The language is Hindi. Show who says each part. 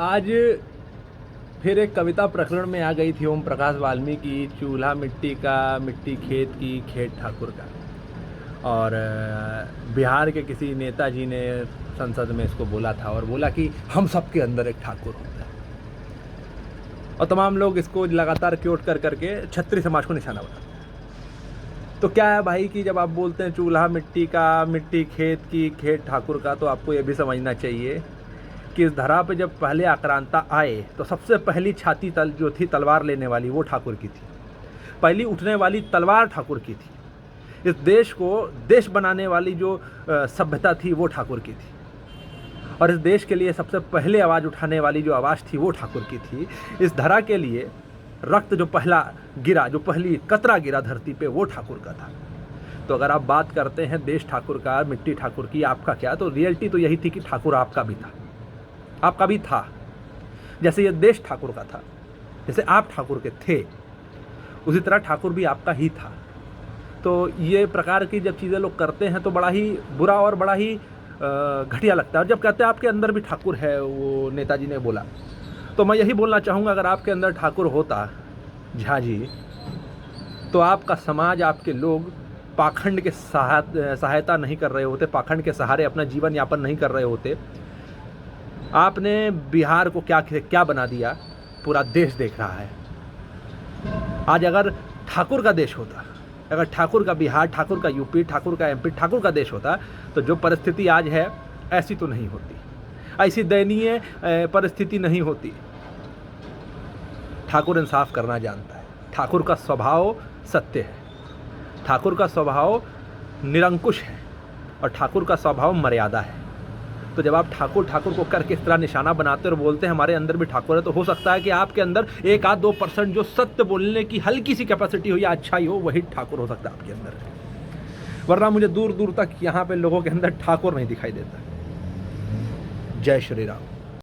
Speaker 1: आज फिर एक कविता प्रकरण में आ गई थी ओम प्रकाश वाल्मीकि, चूल्हा मिट्टी का, मिट्टी खेत की, खेत ठाकुर का। और बिहार के किसी नेताजी ने संसद में इसको बोला था और बोला कि हम सब के अंदर एक ठाकुर होता है। और तमाम लोग इसको लगातार क्योट कर करके क्षत्रिय समाज को निशाना बनाते हैं। तो क्या है भाई कि जब आप बोलते हैं चूल्हा मिट्टी का, मिट्टी खेत की, खेत ठाकुर का, तो आपको ये भी समझना चाहिए कि इस धरा पे जब पहले आक्रांता आए तो सबसे पहली छाती जो थी तलवार लेने वाली वो ठाकुर की थी। पहली उठने वाली तलवार ठाकुर की थी। इस देश को देश बनाने वाली जो सभ्यता थी वो ठाकुर की थी। और इस देश के लिए सबसे पहले आवाज़ उठाने वाली जो आवाज़ थी वो ठाकुर की थी। इस धरा के लिए रक्त जो पहला गिरा, जो पहली कतरा गिरा धरती पे, वो ठाकुर का था। तो अगर आप बात करते हैं देश ठाकुर का, मिट्टी ठाकुर की, आपका क्या, तो रियलिटी तो यही थी कि ठाकुर आपका भी था, आपका भी था। जैसे ये देश ठाकुर का था, जैसे आप ठाकुर के थे, उसी तरह ठाकुर भी आपका ही था। तो ये प्रकार की जब चीज़ें लोग करते हैं तो बड़ा ही बुरा और बड़ा ही घटिया लगता है। और जब कहते हैं आपके अंदर भी ठाकुर है, वो नेताजी ने बोला, तो मैं यही बोलना चाहूँगा, अगर आपके अंदर ठाकुर होता झा जी, तो आपका समाज, आपके लोग पाखंड के सहायता नहीं कर रहे होते, पाखंड के सहारे अपना जीवन यापन नहीं कर रहे होते। आपने बिहार को क्या बना दिया, पूरा देश देख रहा है। आज अगर ठाकुर का देश होता, अगर ठाकुर का बिहार, ठाकुर का यूपी, ठाकुर का एमपी, ठाकुर का देश होता, तो जो परिस्थिति आज है ऐसी तो नहीं होती, ऐसी दयनीय परिस्थिति नहीं होती। ठाकुर इंसाफ करना जानता है, ठाकुर का स्वभाव सत्य है, ठाकुर का स्वभाव निरंकुश है और ठाकुर का स्वभाव मर्यादा है। तो जब आप ठाकुर ठाकुर को करके इस तरह निशाना बनाते और बोलते हैं हमारे अंदर भी ठाकुर है, तो हो सकता है कि आपके अंदर 1-2% जो सत्य बोलने की हल्की सी कैपेसिटी हो या अच्छाई हो, वही ठाकुर हो सकता है आपके अंदर। वरना मुझे दूर दूर तक यहाँ पे लोगों के अंदर ठाकुर नहीं दिखाई देता। जय श्री राम।